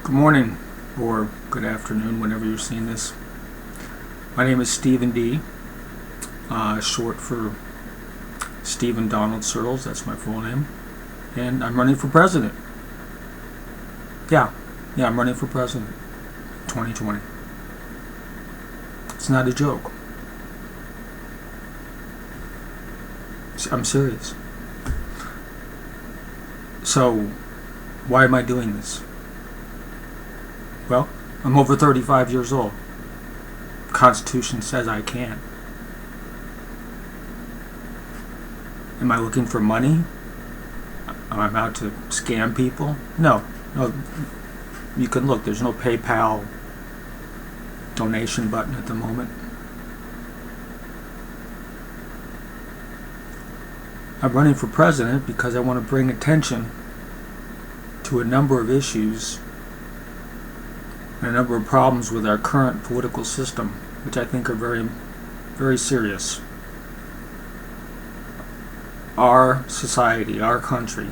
Good morning, or good afternoon, whenever you're seeing this. My name is Stephen D., short for Stephen Donald Searles, that's my full name, and I'm running for president. Yeah, I'm running for president 2020. It's not a joke. I'm serious. So, why am I doing this? Well, I'm over 35 years old. The Constitution says I can. Am I looking for money? Am I about to scam people? No. You can look. There's no PayPal donation button at the moment. I'm running for president because I want to bring attention to a number of issues and a number of problems with our current political system, which I think are very, very serious. Our society, our country,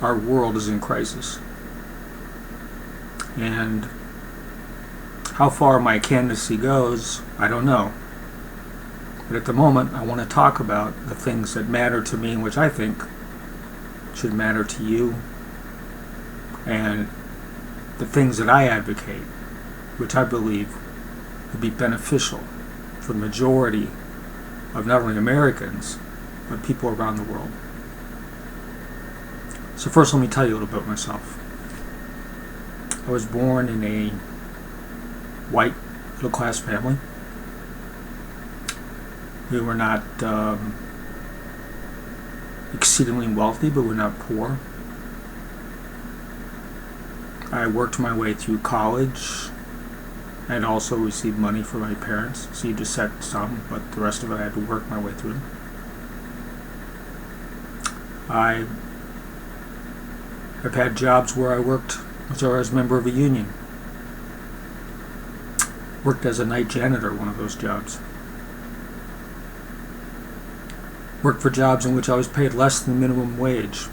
our world is in crisis. And how far my candidacy goes, I don't know. But at the moment, I want to talk about the things that matter to me, which I think should matter to you, and the things that I advocate, which I believe would be beneficial for the majority of not only Americans, but people around the world. So first, let me tell you a little bit about myself. I was born in a white middle-class family. We were not exceedingly wealthy, but we're not poor. I worked my way through college and also received money from my parents. Received a set sum, but the rest of it I had to work my way through. I've had jobs where I worked as a member of a union. Worked as a night janitor, one of those jobs. Worked for jobs in which I was paid less than minimum wage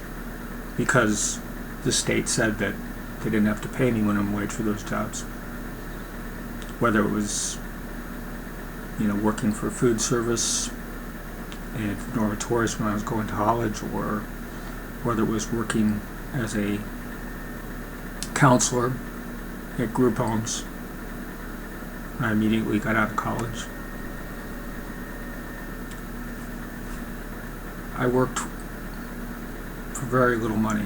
because the state said that they didn't have to pay me minimum wage for those jobs. Whether it was, working for food service in dormitories when I was going to college, or whether it was working as a counselor at group homes when I immediately got out of college. I worked for very little money.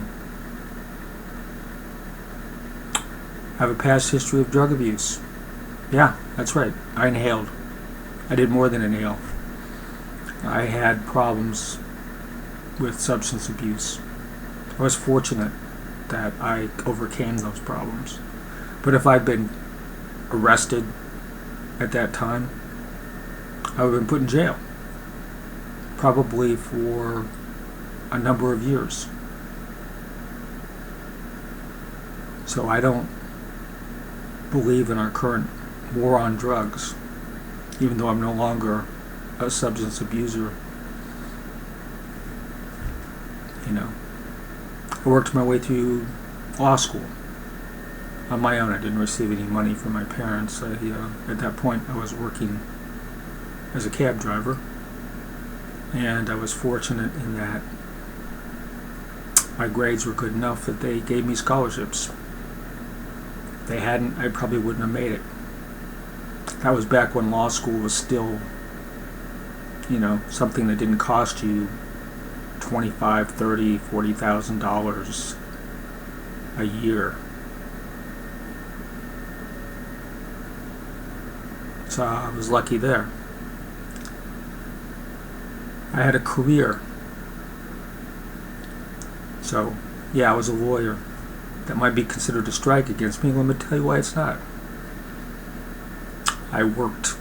I have a past history of drug abuse. Yeah, that's right. I inhaled. I did more than inhale. I had problems with substance abuse. I was fortunate that I overcame those problems. But if I'd been arrested at that time, I would have been put in jail. Probably for a number of years. So I don't believe in our current war on drugs, even though I'm no longer a substance abuser. I worked my way through law school on my own. I didn't receive any money from my parents. At that point, I was working as a cab driver, and I was fortunate in that my grades were good enough that they gave me scholarships. If they hadn't, I probably wouldn't have made it. That was back when law school was still, something that didn't cost you $25,000, $30,000, $40,000 a year. So I was lucky there. I had a career. So, I was a lawyer. That might be considered a strike against me. Let me tell you why it's not. I worked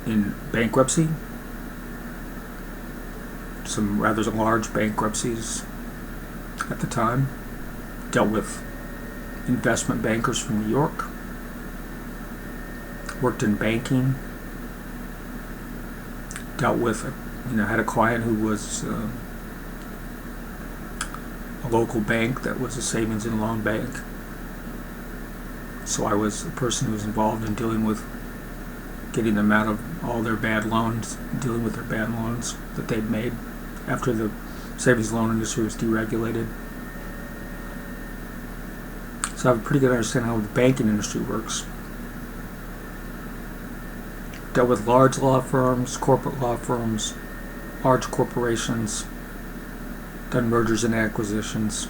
in bankruptcy, some rather large bankruptcies at the time. Dealt with investment bankers from New York. Worked in banking. Dealt with, had a client who was a local bank that was a savings and loan bank. So I was a person who was involved in dealing with getting them out of all their bad loans, dealing with their bad loans that they'd made after the savings loan industry was deregulated. So I have a pretty good understanding how the banking industry works. Dealt with large law firms, corporate law firms, large corporations, done mergers and acquisitions,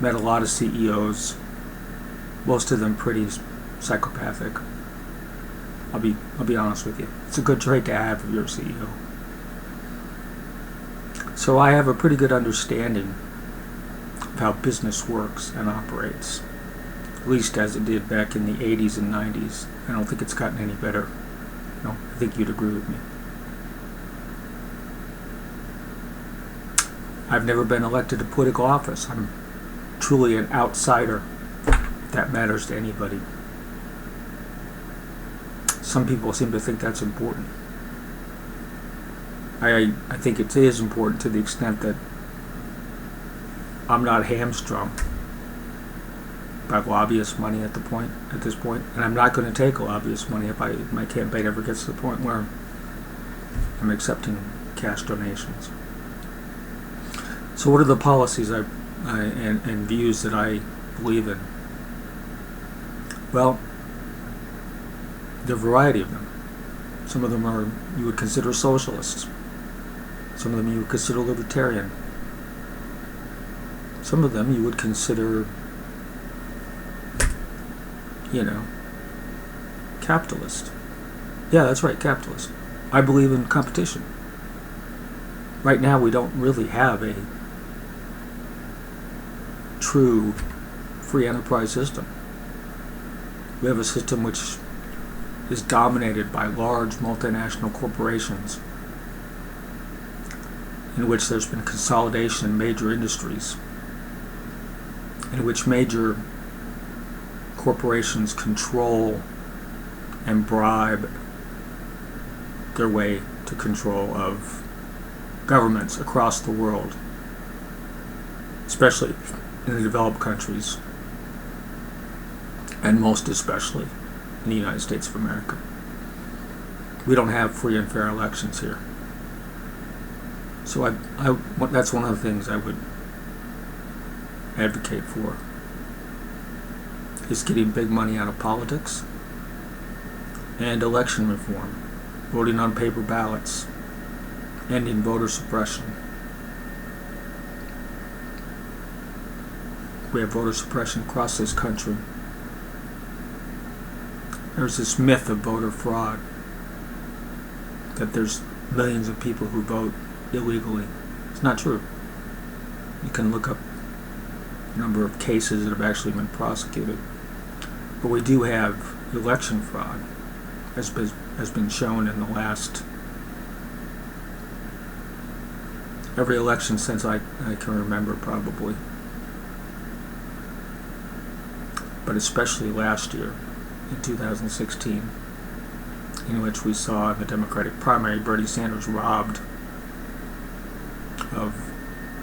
met a lot of CEOs, most of them pretty psychopathic. I'll be honest with you. It's a good trait to have if you're a CEO. So I have a pretty good understanding of how business works and operates, at least as it did back in the 80s and 90s. I don't think it's gotten any better. No, I think you'd agree with me. I've never been elected to political office. I'm truly an outsider, if that matters to anybody. Some people seem to think that's important. I think it is important to the extent that I'm not hamstrung by lobbyist money at this point, and I'm not going to take lobbyist money if my campaign ever gets to the point where I'm accepting cash donations. So what are the policies and views that I believe in? Well, there are a variety of them. Some of them are you would consider socialists. Some of them you would consider libertarian. Some of them you would consider, capitalist. Yeah, that's right, capitalist. I believe in competition. Right now we don't really have a true free enterprise system. We have a system which is dominated by large multinational corporations, in which there's been consolidation in major industries, in which major corporations control and bribe their way to control of governments across the world, especially in the developed countries, and most especially in the United States of America. We don't have free and fair elections here. So that's one of the things I would advocate for, is getting big money out of politics and election reform, voting on paper ballots, ending voter suppression. We have voter suppression across this country. There's this myth of voter fraud, that there's millions of people who vote illegally. It's not true. You can look up the number of cases that have actually been prosecuted. But we do have election fraud, as has been shown in the last every election since I can remember, probably. But especially last year, in 2016, in which we saw in the Democratic primary Bernie Sanders robbed of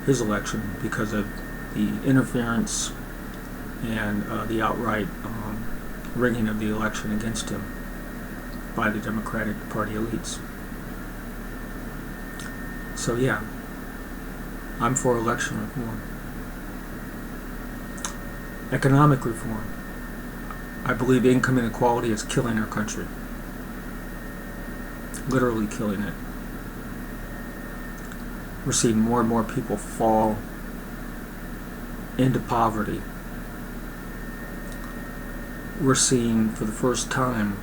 his election because of the interference and the outright rigging of the election against him by the Democratic Party elites. So yeah, I'm for election reform. Economic reform. I believe income inequality is killing our country. Literally killing it. We're seeing more and more people fall into poverty. We're seeing, for the first time,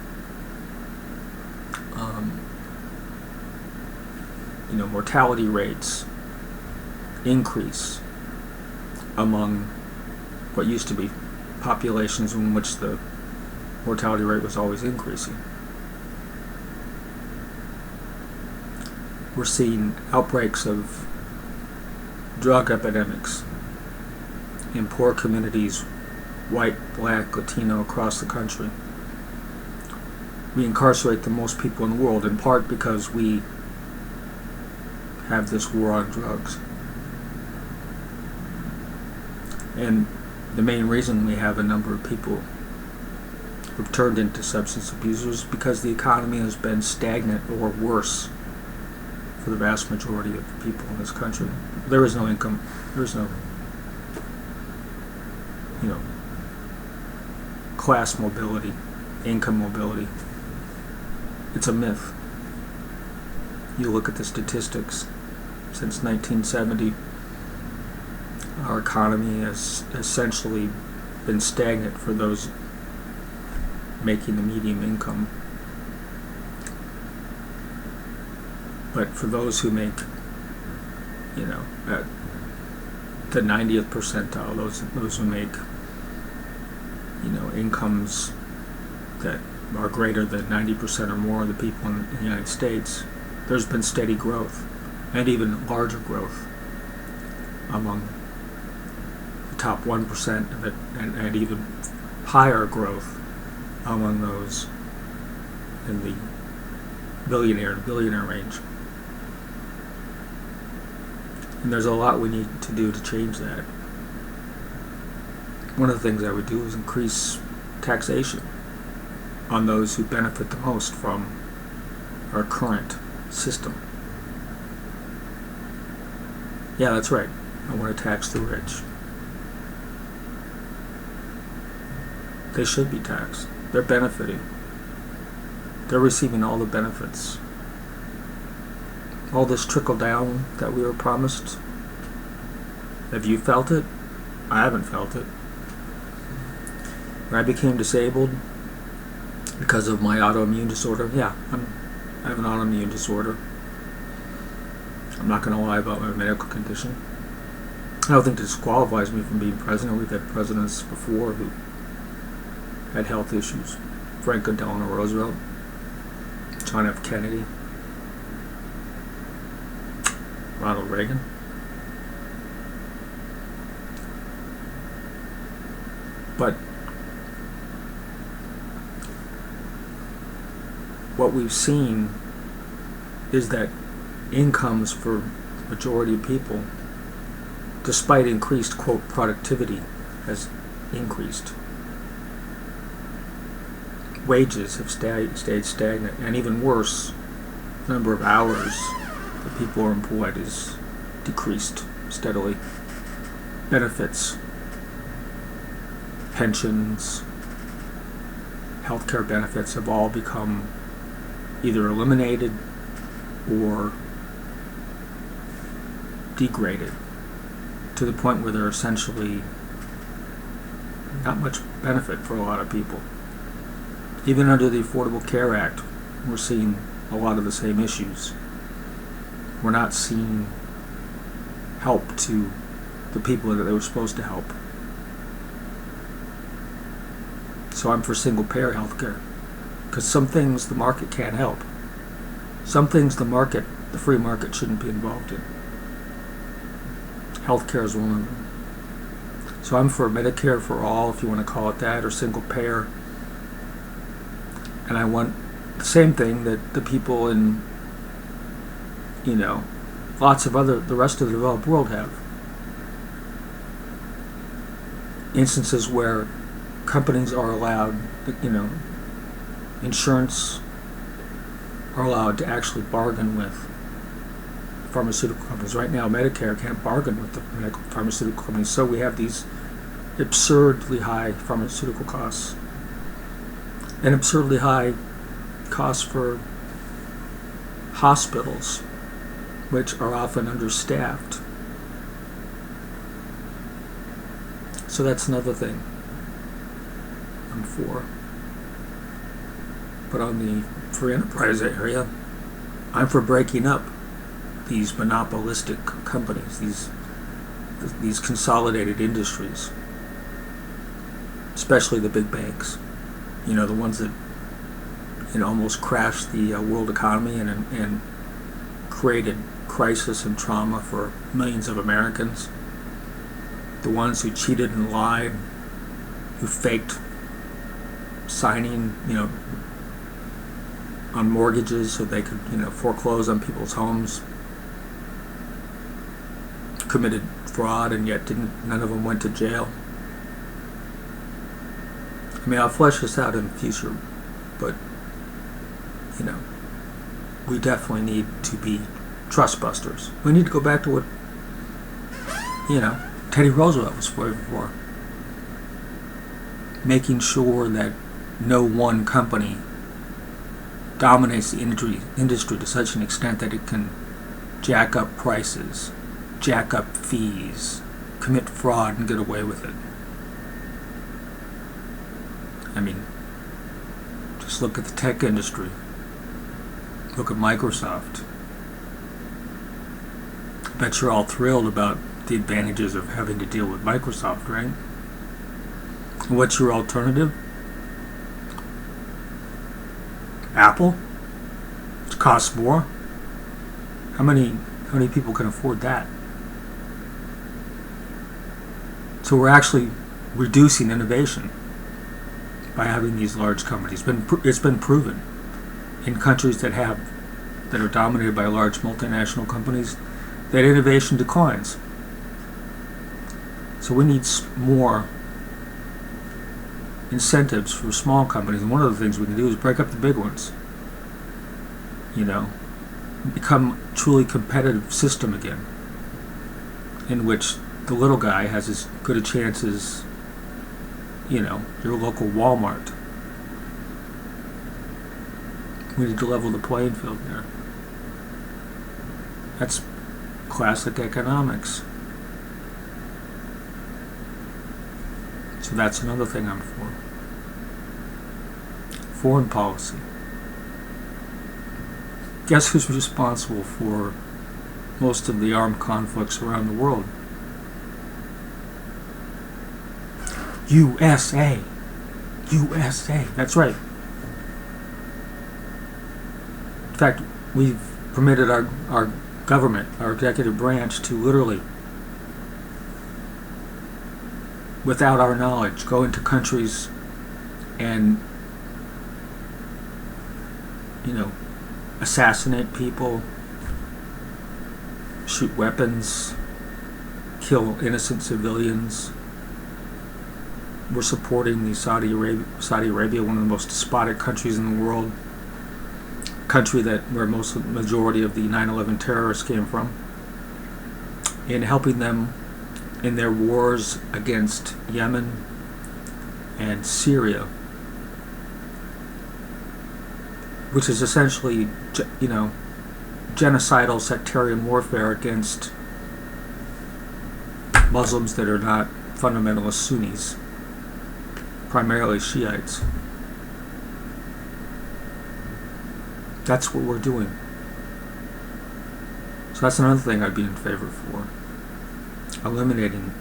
mortality rates increase among what used to be populations in which the mortality rate was always increasing. We're seeing outbreaks of drug epidemics in poor communities, white, black, Latino, across the country. We incarcerate the most people in the world, in part because we have this war on drugs. And the main reason we have a number of people who've turned into substance abusers is because the economy has been stagnant or worse for the vast majority of the people in this country. There is no income. There is no, class mobility, income mobility. It's a myth. You look at the statistics. Since 1970, our economy has essentially been stagnant for those making the median income. But for those who make, at the 90th percentile, those who make, incomes that are greater than 90% or more of the people in the United States, there's been steady growth, and even larger growth among the top 1% of it, and even higher growth among those in the billionaire range. And there's a lot we need to do to change that. One of the things I would do is increase taxation on those who benefit the most from our current system. Yeah, that's right. I want to tax the rich. They should be taxed. They're benefiting. They're receiving all the benefits. All this trickle down that we were promised. Have you felt it? I haven't felt it. When I became disabled because of my autoimmune disorder, I have an autoimmune disorder. I'm not going to lie about my medical condition. I don't think it disqualifies me from being president. We've had presidents before who had health issues. Franklin Delano Roosevelt, John F. Kennedy, Ronald Reagan. But what we've seen is that incomes for majority of people, despite increased, quote, productivity, has increased. Wages have stayed stagnant, and even worse, the number of hours that people are employed is decreased steadily. Benefits, pensions, healthcare benefits have all become either eliminated or degraded to the point where they're essentially not much benefit for a lot of people. Even under the Affordable Care Act, we're seeing a lot of the same issues. We're not seeing help to the people that they were supposed to help. So I'm for single-payer healthcare, because some things the market can't help. Some things the free market shouldn't be involved in. Healthcare is one of them. So I'm for Medicare for all, if you want to call it that, or single-payer. And I want the same thing that the people in, lots of the rest of the developed world have. Instances where companies are allowed, insurance are allowed to actually bargain with pharmaceutical companies. Right now, Medicare can't bargain with the pharmaceutical companies, so we have these absurdly high pharmaceutical costs and absurdly high costs for hospitals, which are often understaffed. So that's another thing I'm for. But on the free enterprise area, I'm for breaking up these monopolistic companies, these consolidated industries, especially the big banks. The ones that almost crashed the world economy and created crisis and trauma for millions of Americans. The ones who cheated and lied, who faked signing, on mortgages so they could, foreclose on people's homes, committed fraud, and yet none of them went to jail? I mean, I'll flesh this out in the future, but, you know, we definitely need to be trust busters. We need to go back to what, you know, Teddy Roosevelt was fighting for. Making sure that no one company dominates the industry to such an extent that it can jack up prices, jack up fees, commit fraud, and get away with it. I mean, just look at the tech industry. Look at Microsoft. I bet you're all thrilled about the advantages of having to deal with Microsoft, right? And what's your alternative? Apple? It costs more. How many people can afford that? So we're actually reducing innovation by having these large companies. It's been proven in countries that are dominated by large multinational companies that innovation declines. So we need more incentives for small companies, and one of the things we can do is break up the big ones. You know, become a truly competitive system again, in which the little guy has as good a chance as, you know, your local Walmart. We need to level the playing field there. That's classic economics. So that's another thing I'm for. Foreign policy. Guess who's responsible for most of the armed conflicts around the world? USA. USA. That's right. In fact, we've permitted our government, our executive branch, to literally, without our knowledge, go into countries and, you know, assassinate people, shoot weapons, kill innocent civilians. We're supporting the Saudi Arabia, one of the most despotic countries in the world, country where the majority of the 9/11 terrorists came from, in helping them in their wars against Yemen and Syria, which is essentially, you know, genocidal sectarian warfare against Muslims that are not fundamentalist Sunnis, primarily Shiites. That's what we're doing. So that's another thing I'd be in favor for. Eliminating,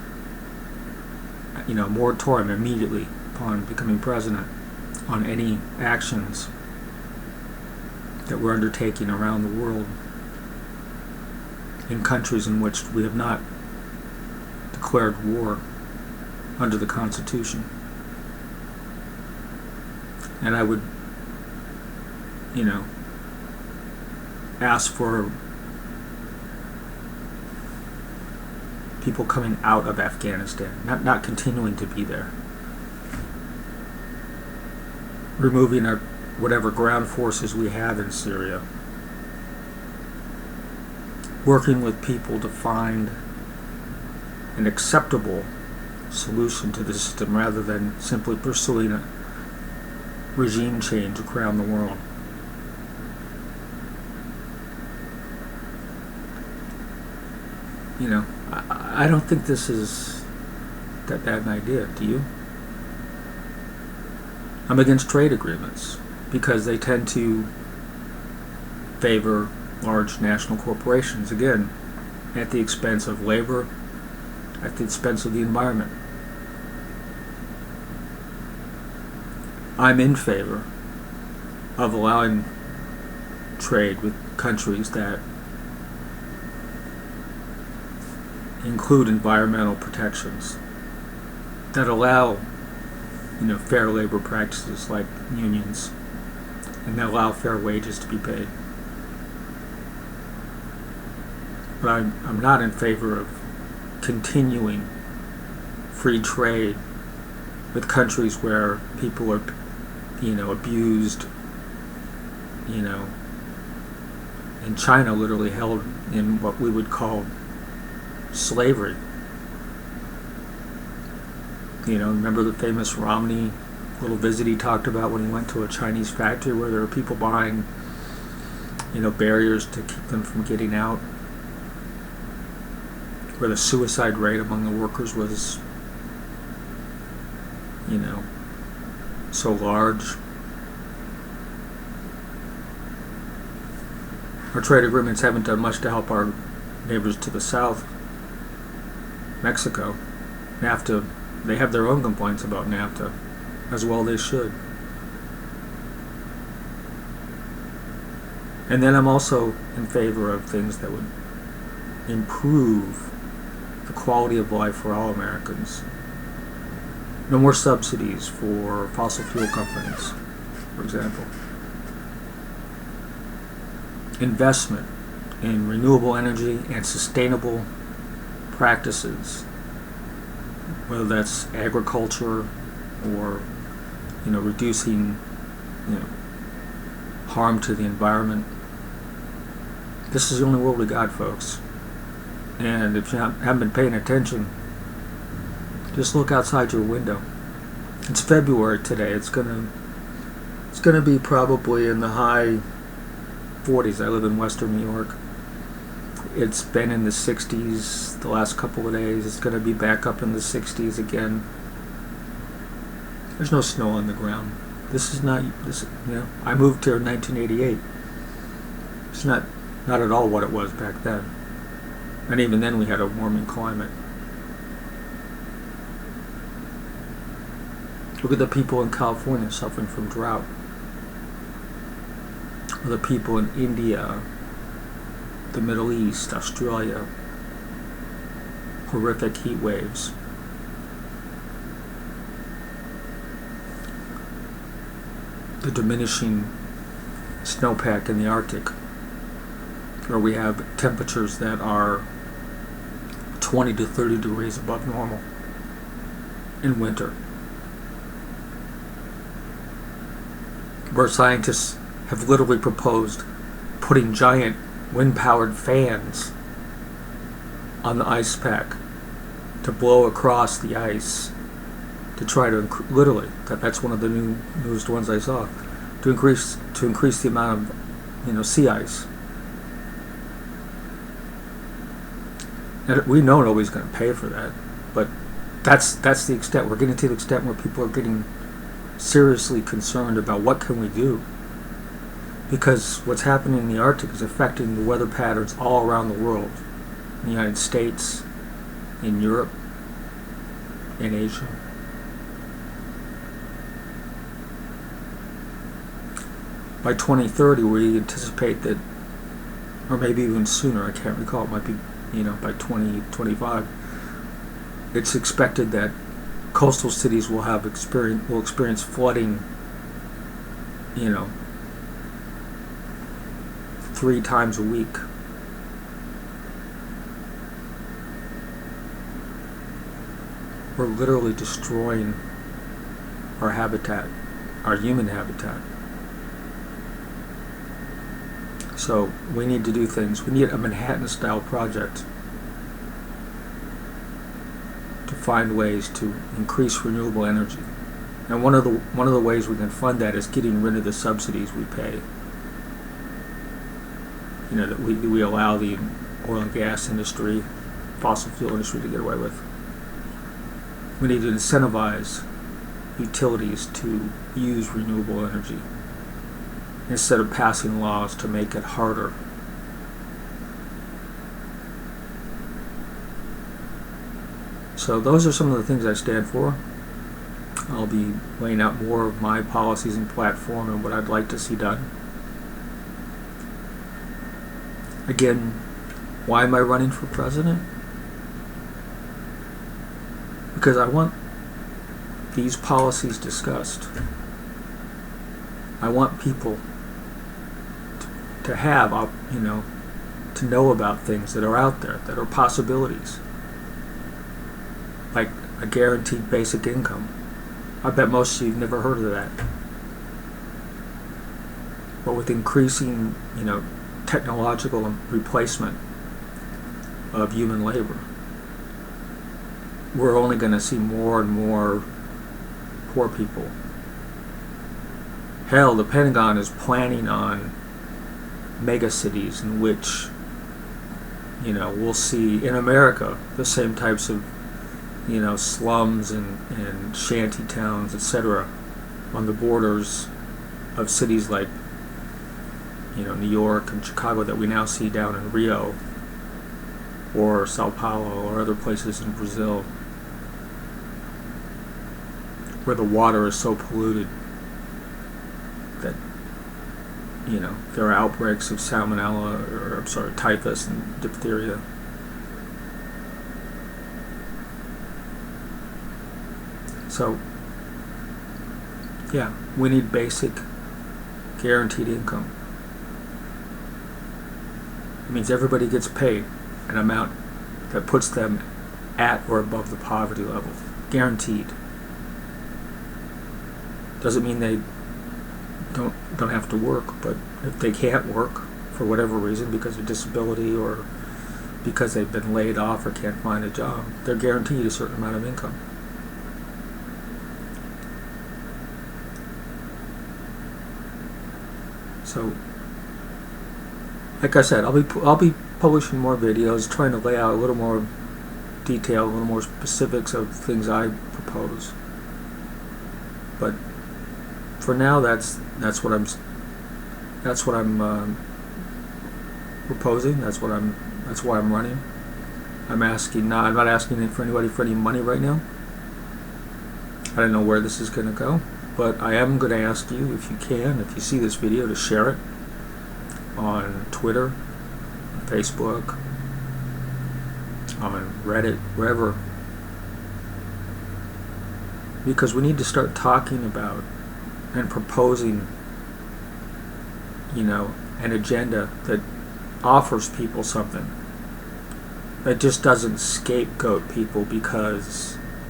you know, moratorium immediately upon becoming president on any actions that we're undertaking around the world in countries in which we have not declared war under the Constitution. And I would, you know, ask for people coming out of Afghanistan, not continuing to be there. Removing whatever ground forces we have in Syria. Working with people to find an acceptable solution to the system rather than simply pursuing a regime change around the world. You know, I don't think this is that bad an idea, do you? I'm against trade agreements because they tend to favor large national corporations, again, at the expense of labor, at the expense of the environment. I'm in favor of allowing trade with countries that include environmental protections, that allow, you know, fair labor practices like unions, and that allow fair wages to be paid. But I'm not in favor of continuing free trade with countries where people are, abused, and China literally held in what we would call slavery. Remember the famous Romney little visit he talked about when he went to a Chinese factory where there were people behind, barriers to keep them from getting out, where the suicide rate among the workers was, so large. Our trade agreements haven't done much to help our neighbors to the south. Mexico, NAFTA, they have their own complaints about NAFTA, as well they should. And then I'm also in favor of things that would improve the quality of life for all Americans. No more subsidies for fossil fuel companies, for example. Investment in renewable energy and sustainable practices, whether that's agriculture or reducing harm to the environment. This is the only world we got, folks. And if you haven't been paying attention, just look outside your window. It's February today. It's gonna be probably in the high 40s. I live in Western New York. It's been in the 60s the last couple of days. It's going to be back up in the 60s again. There's no snow on the ground. I moved here in 1988. It's not at all what it was back then. And even then we had a warming climate. Look at the people in California suffering from drought. Or the people in India, the Middle East, Australia, horrific heat waves. The diminishing snowpack in the Arctic, where we have temperatures that are 20 to 30 degrees above normal in winter, where scientists have literally proposed putting giant wind-powered fans on the ice pack to blow across the ice to try to that's one of the newest ones I saw, to increase the amount of sea ice. And we know nobody's going to pay for that, but that's the extent. We're getting to the extent where people are getting seriously concerned about what can we do, because what's happening in the Arctic is affecting the weather patterns all around the world, in the United States, in Europe, in Asia. By 2030, we anticipate that, or maybe even sooner, I can't recall, it might be, by 2025, it's expected that coastal cities will experience flooding, 3 times a week. We're literally destroying our habitat, our human habitat. So we need to do things. We need a Manhattan-style project to find ways to increase renewable energy. And one of the ways we can fund that is getting rid of the subsidies we pay. That we allow the oil and gas industry, fossil fuel industry to get away with. We need to incentivize utilities to use renewable energy instead of passing laws to make it harder. So those are some of the things I stand for. I'll be laying out more of my policies and platform and what I'd like to see done. Again, why am I running for president? Because I want these policies discussed. I want people to have, to know about things that are out there, that are possibilities. like a guaranteed basic income. I bet most of you have never heard of that. But with increasing, technological replacement of human labor, we're only going to see more and more poor people. Hell, the Pentagon is planning on mega cities in which, we'll see in America the same types of, slums and shanty towns, etc., on the borders of cities like, New York and Chicago that we now see down in Rio or Sao Paulo or other places in Brazil, where the water is so polluted that, there are outbreaks of salmonella, or typhus and diphtheria. So, yeah, we need basic guaranteed income. It means everybody gets paid an amount that puts them at or above the poverty level, guaranteed. Doesn't mean they don't have to work, but if they can't work for whatever reason, because of disability or because they've been laid off or can't find a job, they're guaranteed a certain amount of income. So, like I said, I'll be publishing more videos, trying to lay out a little more detail, a little more specifics of things I propose. But for now, that's what I'm proposing. That's why I'm running. I'm not asking for anybody for any money right now. I don't know where this is going to go, but I am going to ask you, if you see this video, to share it on Twitter, Facebook, on Reddit, wherever, because we need to start talking about and proposing, an agenda that offers people something, that just doesn't scapegoat people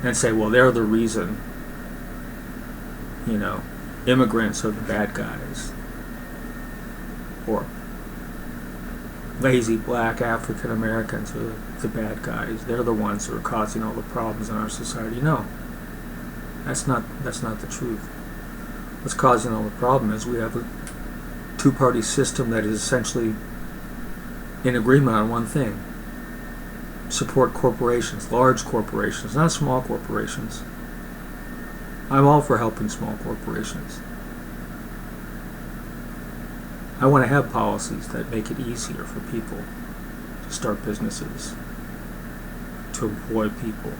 and say, well, they're the reason, immigrants are the bad guys, or lazy black African Americans are the bad guys. They're the ones who are causing all the problems in our society. No, that's not the truth. What's causing all the problem is we have a two-party system that is essentially in agreement on one thing: support corporations, large corporations, not small corporations. I'm all for helping small corporations. I want to have policies that make it easier for people to start businesses, to employ people.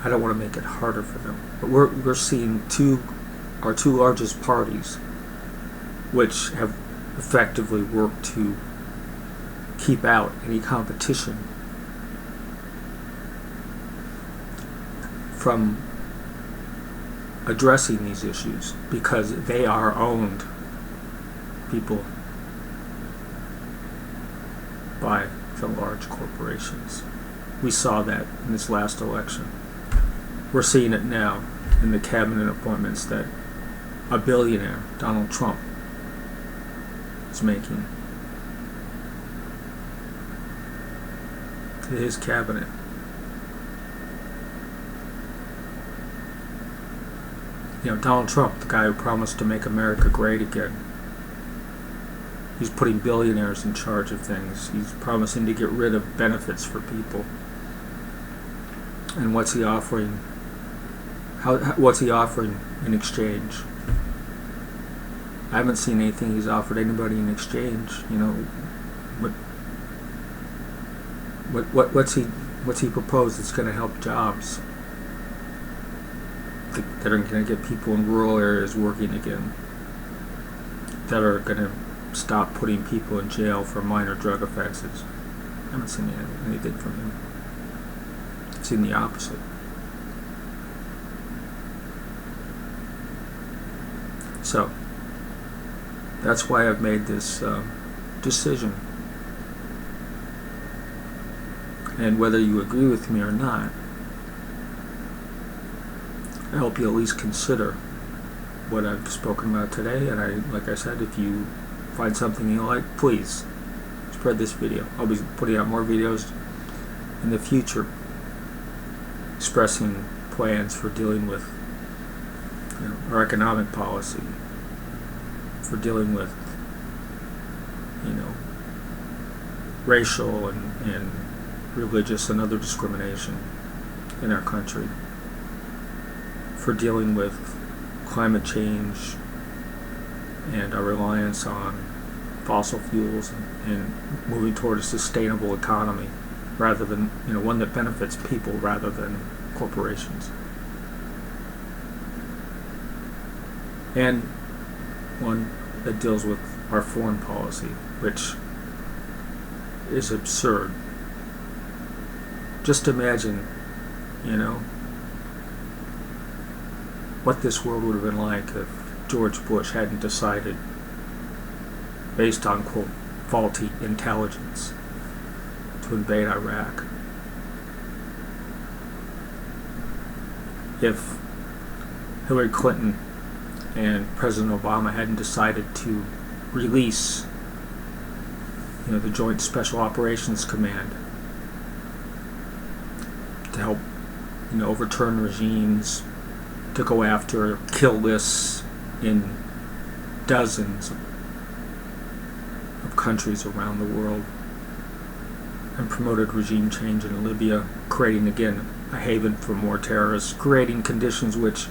I don't want to make it harder for them. But we're seeing our two largest parties, which have effectively worked to keep out any competition from addressing these issues, because they are owned people by the large corporations. We saw that in this last election. We're seeing it now in the cabinet appointments that a billionaire, Donald Trump, is making to his cabinet. Donald Trump, the guy who promised to make America great again. He's putting billionaires in charge of things. He's promising to get rid of benefits for people. And what's he offering? What's he offering in exchange? I haven't seen anything he's offered anybody in exchange. What's he proposed that's going to help jobs, that are going to get people in rural areas working again, that are going to stop putting people in jail for minor drug offenses? I haven't seen anything from him. I've seen the opposite. So, that's why I've made this decision. And whether you agree with me or not, I hope you at least consider what I've spoken about today. And like I said, if you find something you like, please spread this video. I'll be putting out more videos in the future expressing plans for dealing with our economic policy, for dealing with racial and religious and other discrimination in our country, for dealing with climate change and our reliance on fossil fuels and moving toward a sustainable economy rather than one that benefits people rather than corporations, and one that deals with our foreign policy, which is absurd. Just imagine, what this world would have been like if George Bush hadn't decided, based on, quote, faulty intelligence, to invade Iraq. If Hillary Clinton and President Obama hadn't decided to release the Joint Special Operations Command to help overturn regimes, to go after kill lists in dozens of countries around the world, and promoted regime change in Libya, creating again a haven for more terrorists, creating conditions which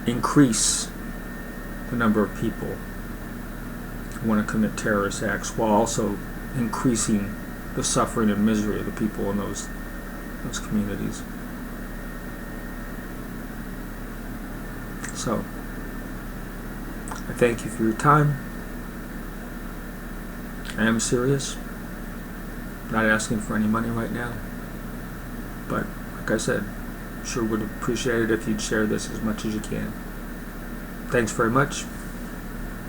increase the number of people who want to commit terrorist acts, while also increasing the suffering and misery of the people in those communities. So, I thank you for your time. I am serious. Not asking for any money right now. But, like I said, sure would appreciate it if you'd share this as much as you can. Thanks very much.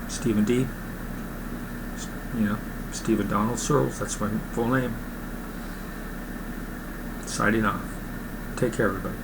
Stephen D. Stephen Donald Searles, that's my full name. Signing off. Take care, everybody.